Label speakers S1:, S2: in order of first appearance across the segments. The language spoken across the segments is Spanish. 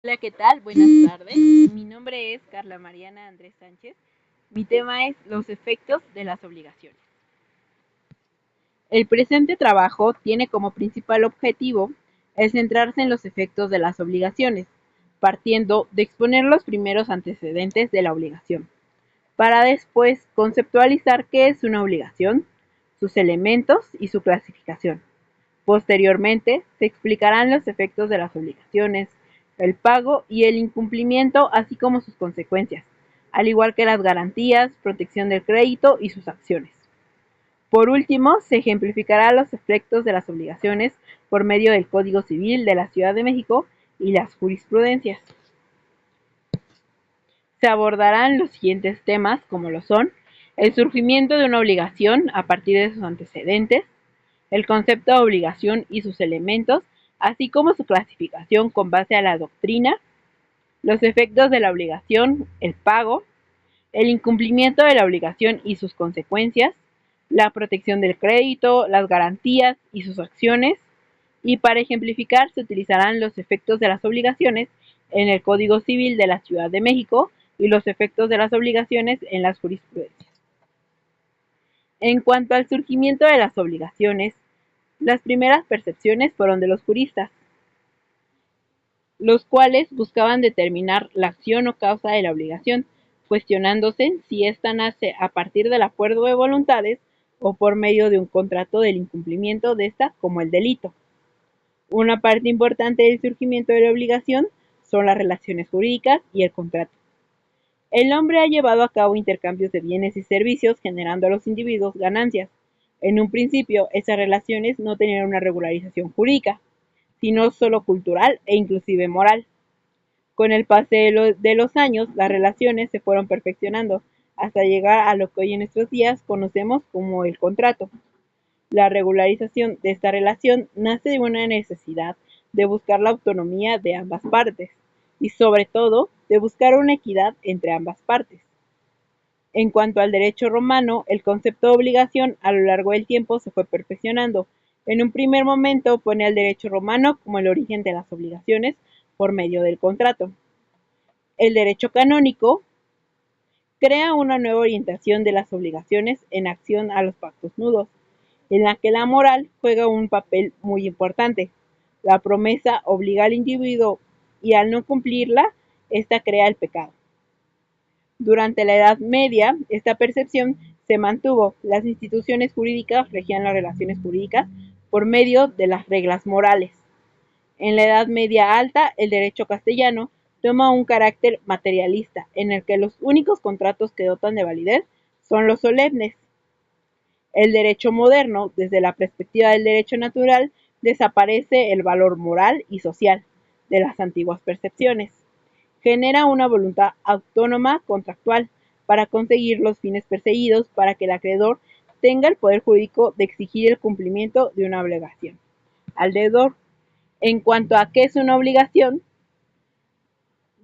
S1: Hola, ¿qué tal? Buenas tardes. Mi nombre es Carla Mariana Andrés Sánchez. Mi tema es los efectos de las obligaciones. El presente trabajo tiene como principal objetivo el centrarse en los efectos de las obligaciones, partiendo de exponer los primeros antecedentes de la obligación, para después conceptualizar qué es una obligación, sus elementos y su clasificación. Posteriormente, se explicarán los efectos de las obligaciones, el pago y el incumplimiento, así como sus consecuencias, al igual que las garantías, protección del crédito y sus acciones. Por último, se ejemplificará los efectos de las obligaciones por medio del Código Civil de la Ciudad de México y las jurisprudencias. Se abordarán los siguientes temas, como lo son el surgimiento de una obligación a partir de sus antecedentes, el concepto de obligación y sus elementos, así como su clasificación con base a la doctrina, los efectos de la obligación, el pago, el incumplimiento de la obligación y sus consecuencias, la protección del crédito, las garantías y sus acciones, y para ejemplificar se utilizarán los efectos de las obligaciones en el Código Civil de la Ciudad de México y los efectos de las obligaciones en las jurisprudencias. En cuanto al surgimiento de las obligaciones, las primeras percepciones fueron de los juristas, los cuales buscaban determinar la acción o causa de la obligación, cuestionándose si ésta nace a partir del acuerdo de voluntades o por medio de un contrato del incumplimiento de ésta como el delito. Una parte importante del surgimiento de la obligación son las relaciones jurídicas y el contrato. El hombre ha llevado a cabo intercambios de bienes y servicios generando a los individuos ganancias. En un principio, esas relaciones no tenían una regularización jurídica, sino solo cultural e inclusive moral. Con el pase de los años, las relaciones se fueron perfeccionando hasta llegar a lo que hoy en estos días conocemos como el contrato. La regularización de esta relación nace de una necesidad de buscar la autonomía de ambas partes y sobre todo de buscar una equidad entre ambas partes. En cuanto al derecho romano, el concepto de obligación a lo largo del tiempo se fue perfeccionando. En un primer momento pone al derecho romano como el origen de las obligaciones por medio del contrato. El derecho canónico crea una nueva orientación de las obligaciones en acción a los pactos nudos, en la que la moral juega un papel muy importante. La promesa obliga al individuo y al no cumplirla, ésta crea el pecado. Durante la Edad Media, esta percepción se mantuvo. Las instituciones jurídicas regían las relaciones jurídicas por medio de las reglas morales. En la Edad Media Alta, el derecho castellano toma un carácter materialista, en el que los únicos contratos que dotan de validez son los solemnes. El derecho moderno, desde la perspectiva del derecho natural, desaparece el valor moral y social de las antiguas percepciones. Genera una voluntad autónoma contractual para conseguir los fines perseguidos para que el acreedor tenga el poder jurídico de exigir el cumplimiento de una obligación al deudor. En cuanto a qué es una obligación,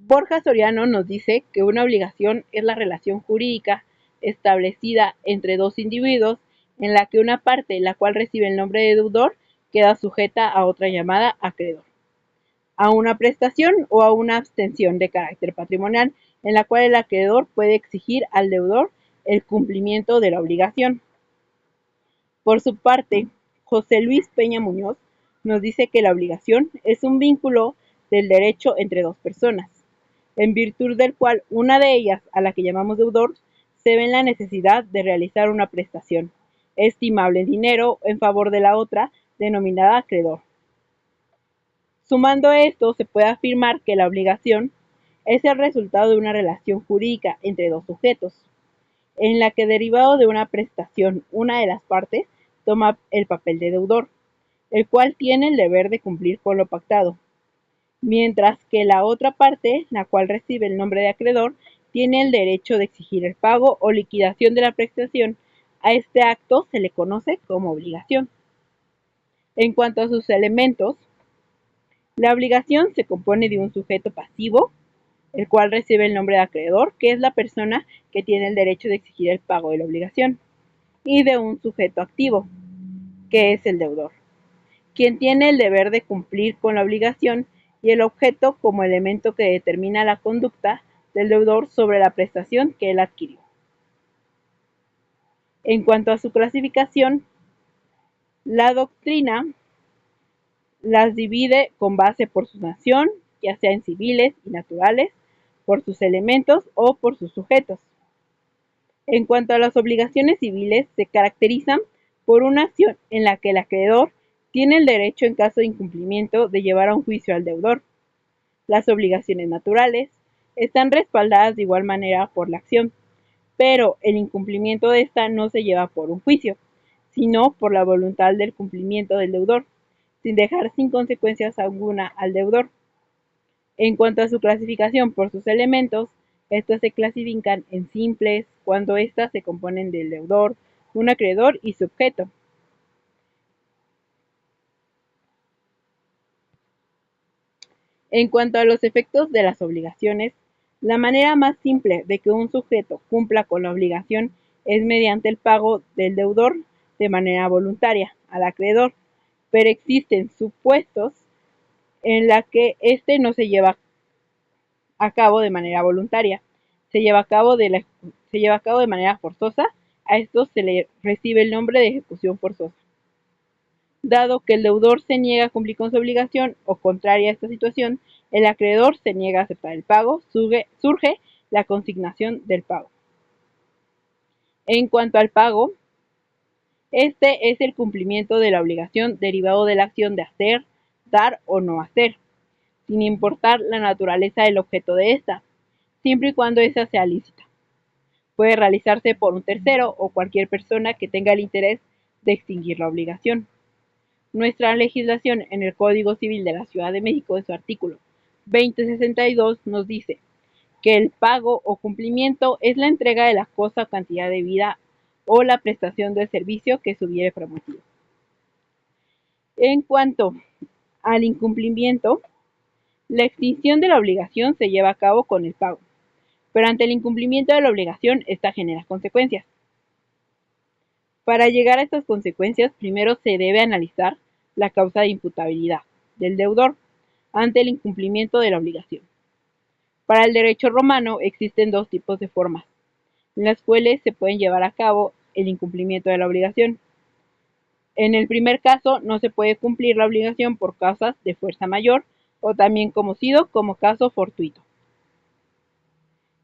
S1: Borja Soriano nos dice que una obligación es la relación jurídica establecida entre dos individuos en la que una parte, la cual recibe el nombre de deudor, queda sujeta a otra llamada acreedor, a una prestación o a una abstención de carácter patrimonial en la cual el acreedor puede exigir al deudor el cumplimiento de la obligación. Por su parte, José Luis Peña Muñoz nos dice que la obligación es un vínculo del derecho entre dos personas, en virtud del cual una de ellas, a la que llamamos deudor, se ve en la necesidad de realizar una prestación estimable en dinero en favor de la otra, denominada acreedor. Sumando esto, se puede afirmar que la obligación es el resultado de una relación jurídica entre dos sujetos, en la que derivado de una prestación, una de las partes toma el papel de deudor, el cual tiene el deber de cumplir con lo pactado, mientras que la otra parte, la cual recibe el nombre de acreedor, tiene el derecho de exigir el pago o liquidación de la prestación. A este acto se le conoce como obligación. En cuanto a sus elementos, la obligación se compone de un sujeto pasivo, el cual recibe el nombre de acreedor, que es la persona que tiene el derecho de exigir el pago de la obligación, y de un sujeto activo, que es el deudor, quien tiene el deber de cumplir con la obligación y el objeto como elemento que determina la conducta del deudor sobre la prestación que él adquirió. En cuanto a su clasificación, la doctrina las divide con base por su nación, ya sea en civiles y naturales, por sus elementos o por sus sujetos. En cuanto a las obligaciones civiles, se caracterizan por una acción en la que el acreedor tiene el derecho, en caso de incumplimiento, de llevar a un juicio al deudor. Las obligaciones naturales están respaldadas de igual manera por la acción, pero el incumplimiento de esta no se lleva por un juicio, sino por la voluntad del cumplimiento del deudor, sin dejar sin consecuencias alguna al deudor. En cuanto a su clasificación por sus elementos, estos se clasifican en simples cuando éstas se componen del deudor, un acreedor y su objeto. En cuanto a los efectos de las obligaciones, la manera más simple de que un sujeto cumpla con la obligación es mediante el pago del deudor de manera voluntaria al acreedor, pero existen supuestos en la que éste no se lleva a cabo de manera voluntaria, se lleva a cabo de manera forzosa. A esto se le recibe el nombre de ejecución forzosa. Dado que el deudor se niega a cumplir con su obligación o contraria a esta situación, el acreedor se niega a aceptar el pago, surge la consignación del pago. En cuanto al pago, este es el cumplimiento de la obligación derivado de la acción de hacer, dar o no hacer, sin importar la naturaleza del objeto de esta, siempre y cuando esa sea lícita. Puede realizarse por un tercero o cualquier persona que tenga el interés de extinguir la obligación. Nuestra legislación en el Código Civil de la Ciudad de México, en su artículo 2062, nos dice que el pago o cumplimiento es la entrega de la cosa o cantidad debida o la prestación del servicio que se hubiere prometido. En cuanto al incumplimiento, la extinción de la obligación se lleva a cabo con el pago, pero ante el incumplimiento de la obligación, esta genera consecuencias. Para llegar a estas consecuencias, primero se debe analizar la causa de imputabilidad del deudor ante el incumplimiento de la obligación. Para el derecho romano existen dos tipos de formas, en las cuales se pueden llevar a cabo el incumplimiento de la obligación. En el primer caso, no se puede cumplir la obligación por causas de fuerza mayor, o también conocido como caso fortuito.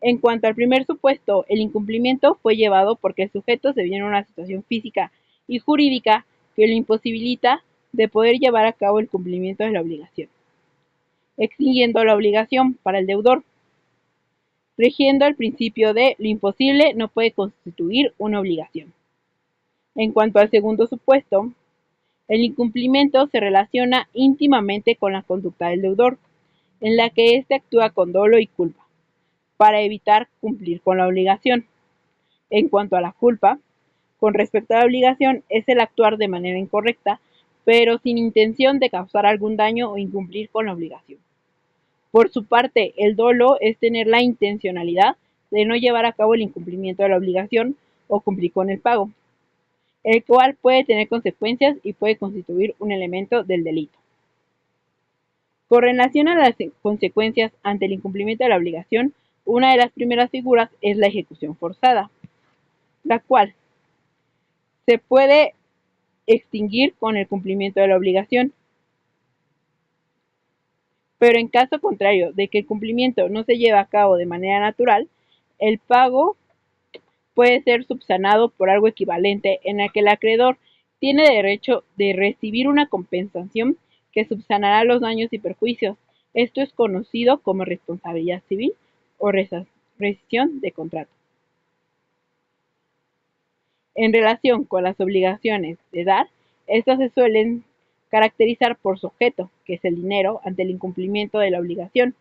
S1: En cuanto al primer supuesto, el incumplimiento fue llevado porque el sujeto se vio en una situación física y jurídica que lo imposibilita de poder llevar a cabo el cumplimiento de la obligación, extinguiendo la obligación para el deudor, rigiendo el principio de lo imposible no puede constituir una obligación. En cuanto al segundo supuesto, el incumplimiento se relaciona íntimamente con la conducta del deudor, en la que éste actúa con dolo y culpa, para evitar cumplir con la obligación. En cuanto a la culpa, con respecto a la obligación, es el actuar de manera incorrecta, pero sin intención de causar algún daño o incumplir con la obligación. Por su parte, el dolo es tener la intencionalidad de no llevar a cabo el incumplimiento de la obligación o cumplir con el pago, el cual puede tener consecuencias y puede constituir un elemento del delito. Con relación a las consecuencias ante el incumplimiento de la obligación, una de las primeras figuras es la ejecución forzada, la cual se puede extinguir con el cumplimiento de la obligación. Pero en caso contrario de que el cumplimiento no se lleve a cabo de manera natural, el pago puede ser subsanado por algo equivalente en el que el acreedor tiene derecho de recibir una compensación que subsanará los daños y perjuicios. Esto es conocido como responsabilidad civil o rescisión de contrato. En relación con las obligaciones de dar, estas se suelen caracterizar por su objeto, que es el dinero, ante el incumplimiento de la obligación.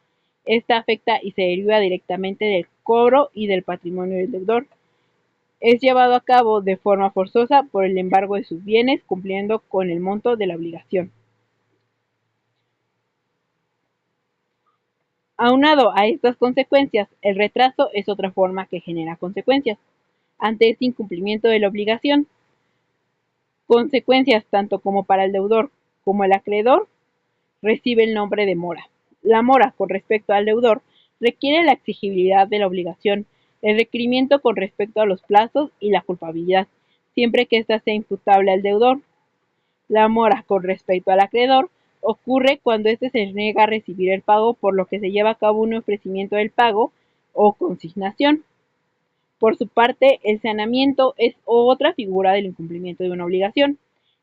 S1: Esta afecta y se deriva directamente del cobro y del patrimonio del deudor. Es llevado a cabo de forma forzosa por el embargo de sus bienes, cumpliendo con el monto de la obligación. Aunado a estas consecuencias, el retraso es otra forma que genera consecuencias. Ante este incumplimiento de la obligación, consecuencias tanto como para el deudor como el acreedor recibe el nombre de mora. La mora con respecto al deudor requiere la exigibilidad de la obligación, el requerimiento con respecto a los plazos y la culpabilidad, siempre que ésta sea imputable al deudor. La mora con respecto al acreedor ocurre cuando éste se niega a recibir el pago, por lo que se lleva a cabo un ofrecimiento del pago o consignación. Por su parte, el saneamiento es otra figura del incumplimiento de una obligación,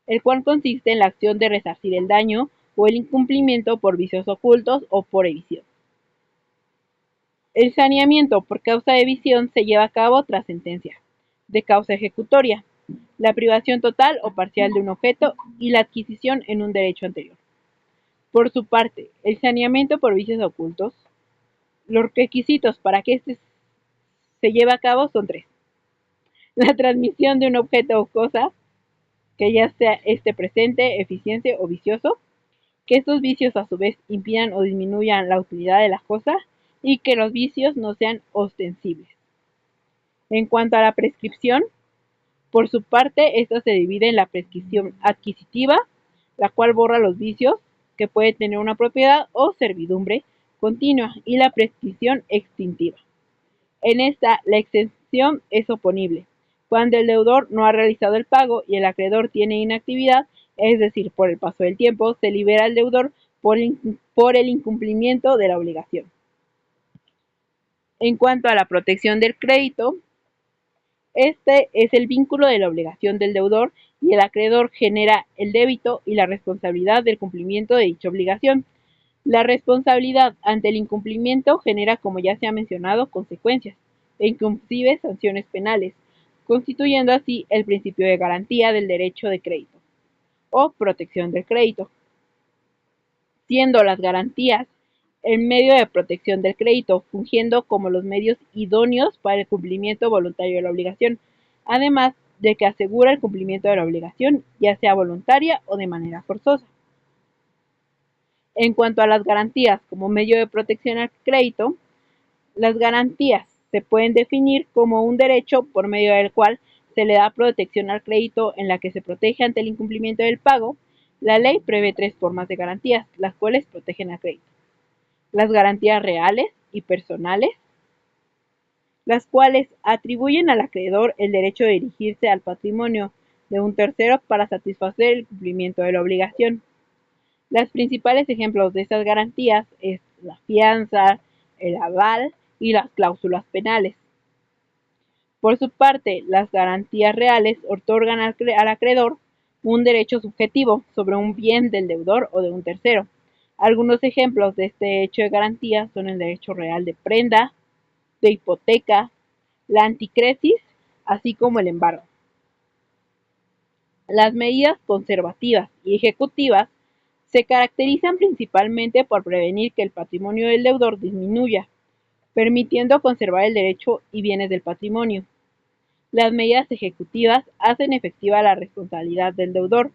S1: el cual consiste en la acción de resarcir el daño o el incumplimiento por vicios ocultos o por evasión. El saneamiento por causa de evasión se lleva a cabo tras sentencia de causa ejecutoria, la privación total o parcial de un objeto y la adquisición en un derecho anterior. Por su parte, el saneamiento por vicios ocultos, los requisitos para que este se lleve a cabo son tres: la transmisión de un objeto o cosa, que ya sea este presente, eficiente o vicioso, que estos vicios a su vez impidan o disminuyan la utilidad de la cosa y que los vicios no sean ostensibles. En cuanto a la prescripción, por su parte, esta se divide en la prescripción adquisitiva, la cual borra los vicios que puede tener una propiedad o servidumbre continua, y la prescripción extintiva. En esta, la exención es oponible cuando el deudor no ha realizado el pago y el acreedor tiene inactividad, es decir, por el paso del tiempo, se libera al deudor por el incumplimiento de la obligación. En cuanto a la protección del crédito, este es el vínculo de la obligación del deudor y el acreedor genera el débito y la responsabilidad del cumplimiento de dicha obligación. La responsabilidad ante el incumplimiento genera, como ya se ha mencionado, consecuencias e inclusive sanciones penales, constituyendo así el principio de garantía del derecho de crédito o protección del crédito, siendo las garantías el medio de protección del crédito, fungiendo como los medios idóneos para el cumplimiento voluntario de la obligación, además de que asegura el cumplimiento de la obligación, ya sea voluntaria o de manera forzosa. En cuanto a las garantías como medio de protección al crédito, las garantías se pueden definir como un derecho por medio del cual se le da protección al crédito en la que se protege ante el incumplimiento del pago. La ley prevé tres formas de garantías, las cuales protegen al crédito: las garantías reales y personales, las cuales atribuyen al acreedor el derecho de dirigirse al patrimonio de un tercero para satisfacer el cumplimiento de la obligación. Los principales ejemplos de estas garantías es la fianza, el aval y las cláusulas penales. Por su parte, las garantías reales otorgan al acreedor un derecho subjetivo sobre un bien del deudor o de un tercero. Algunos ejemplos de este hecho de garantía son el derecho real de prenda, de hipoteca, la anticresis, así como el embargo. Las medidas conservativas y ejecutivas se caracterizan principalmente por prevenir que el patrimonio del deudor disminuya, permitiendo conservar el derecho y bienes del patrimonio. Las medidas ejecutivas hacen efectiva la responsabilidad del deudor,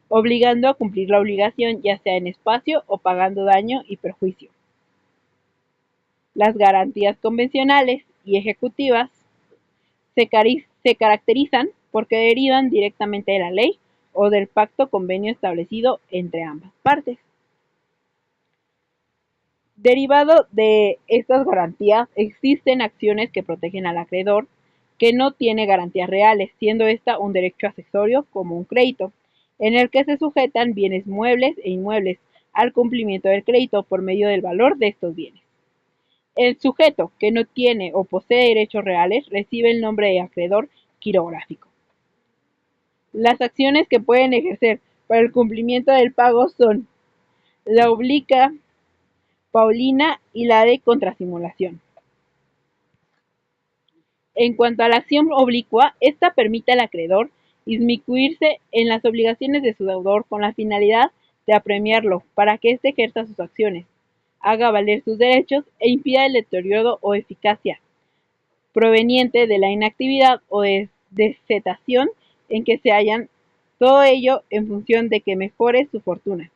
S1: obligando a cumplir la obligación, ya sea en espacio o pagando daño y perjuicio. Las garantías convencionales y ejecutivas se caracterizan porque derivan directamente de la ley o del pacto convenio establecido entre ambas partes. Derivado de estas garantías, existen acciones que protegen al acreedor que no tiene garantías reales, siendo esta un derecho accesorio como un crédito, en el que se sujetan bienes muebles e inmuebles al cumplimiento del crédito por medio del valor de estos bienes. El sujeto que no tiene o posee derechos reales recibe el nombre de acreedor quirográfico. Las acciones que pueden ejercer para el cumplimiento del pago son la oblica paulina y la de contrasimulación. En cuanto a la acción oblicua, esta permite al acreedor inmiscuirse en las obligaciones de su deudor con la finalidad de apremiarlo para que éste ejerza sus acciones, haga valer sus derechos e impida el deterioro o eficacia proveniente de la inactividad o desetación en que se hallan, todo ello en función de que mejore su fortuna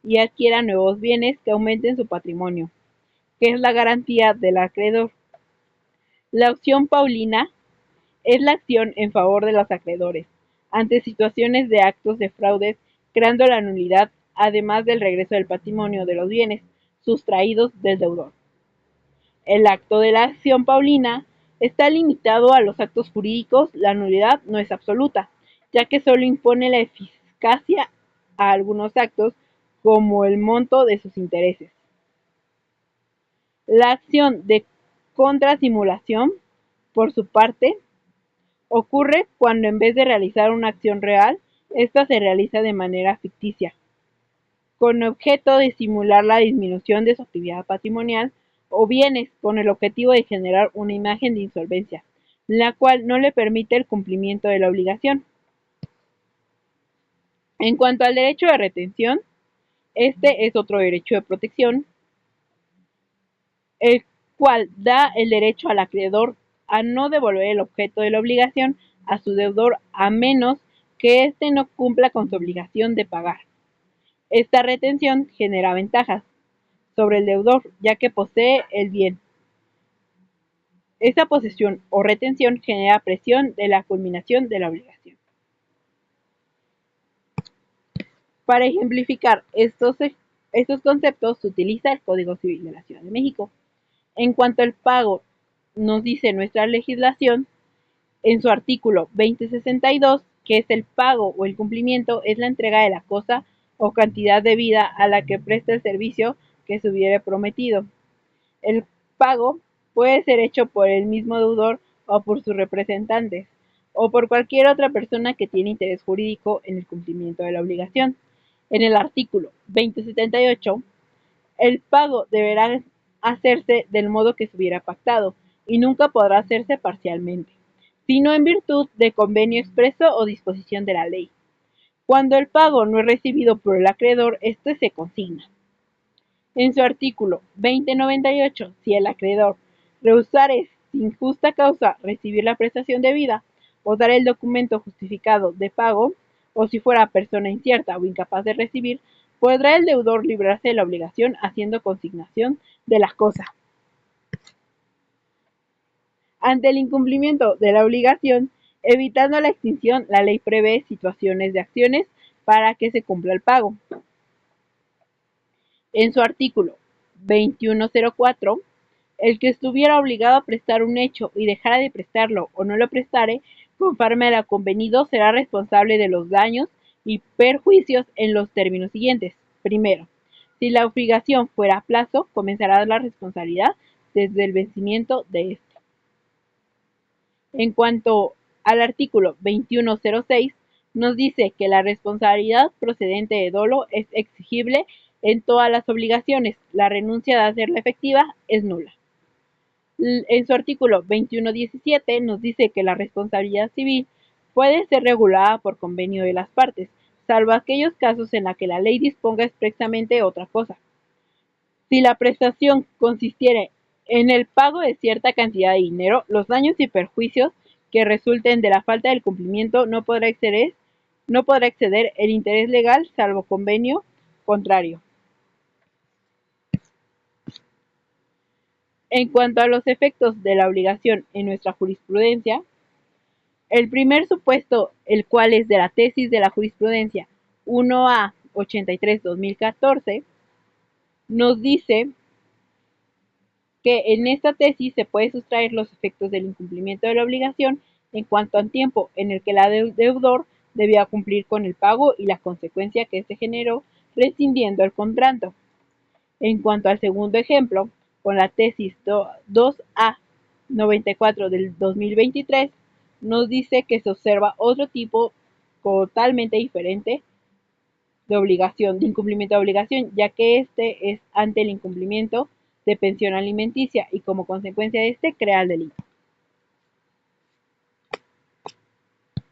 S1: y adquiera nuevos bienes que aumenten su patrimonio, que es la garantía del acreedor. La acción paulina es la acción en favor de los acreedores ante situaciones de actos de fraudes, creando la nulidad, además del regreso del patrimonio de los bienes. sustraídos del deudor. El acto de la acción paulina está limitado a los actos jurídicos, la nulidad no es absoluta, ya que solo impone la eficacia a algunos actos como el monto de sus intereses. La acción de contrasimulación, por su parte, ocurre cuando en vez de realizar una acción real, ésta se realiza de manera ficticia, con objeto de simular la disminución de su actividad patrimonial o bienes con el objetivo de generar una imagen de insolvencia, la cual no le permite el cumplimiento de la obligación. En cuanto al derecho de retención, este es otro derecho de protección, el cual da el derecho al acreedor a no devolver el objeto de la obligación a su deudor a menos que éste no cumpla con su obligación de pagar. Esta retención genera ventajas sobre el deudor, ya que posee el bien. Esa posesión o retención genera presión de la culminación de la obligación. Para ejemplificar estos conceptos se utiliza el Código Civil de la Ciudad de México. En cuanto al pago, nos dice nuestra legislación, en su artículo 2062, que es el pago o el cumplimiento, es la entrega de la cosa o cantidad debida a la que presta el servicio que se hubiere prometido. El pago puede ser hecho por el mismo deudor o por sus representantes, o por cualquier otra persona que tiene interés jurídico en el cumplimiento de la obligación. En el artículo 2078, el pago deberá hacerse del modo que se hubiera pactado y nunca podrá hacerse parcialmente, sino en virtud de convenio expreso o disposición de la ley. Cuando el pago no es recibido por el acreedor, este se consigna. En su artículo 2098, si el acreedor rehusare sin justa causa recibir la prestación debida o dar el documento justificado de pago, o si fuera persona incierta o incapaz de recibir, podrá el deudor librarse de la obligación haciendo consignación de la cosa. Ante el incumplimiento de la obligación, evitando la extinción, la ley prevé situaciones de acciones para que se cumpla el pago. En su artículo 2104, el que estuviera obligado a prestar un hecho y dejara de prestarlo o no lo prestare, conforme a lo convenido, será responsable de los daños y perjuicios en los términos siguientes. Primero, si la obligación fuera a plazo, comenzará la responsabilidad desde el vencimiento de este. En cuanto al artículo 2106, nos dice que la responsabilidad procedente de dolo es exigible en todas las obligaciones. La renuncia de hacerla efectiva es nula. En su artículo 2117 nos dice que la responsabilidad civil puede ser regulada por convenio de las partes, salvo aquellos casos en los que la ley disponga expresamente otra cosa. Si la prestación consistiere en el pago de cierta cantidad de dinero, los daños y perjuicios que resulten de la falta del cumplimiento no podrá exceder el interés legal, salvo convenio contrario. En cuanto a los efectos de la obligación en nuestra jurisprudencia, el primer supuesto, el cual es de la tesis de la jurisprudencia 1A 83-2014, nos dice que en esta tesis se puede sustraer los efectos del incumplimiento de la obligación en cuanto al tiempo en el que el deudor debía cumplir con el pago y la consecuencia que este generó rescindiendo el contrato. En cuanto al segundo ejemplo, con la tesis 2A 94 del 2023, nos dice que se observa otro tipo totalmente diferente de obligación, de incumplimiento de obligación, ya que este es ante el incumplimiento de pensión alimenticia y como consecuencia de este crea el delito.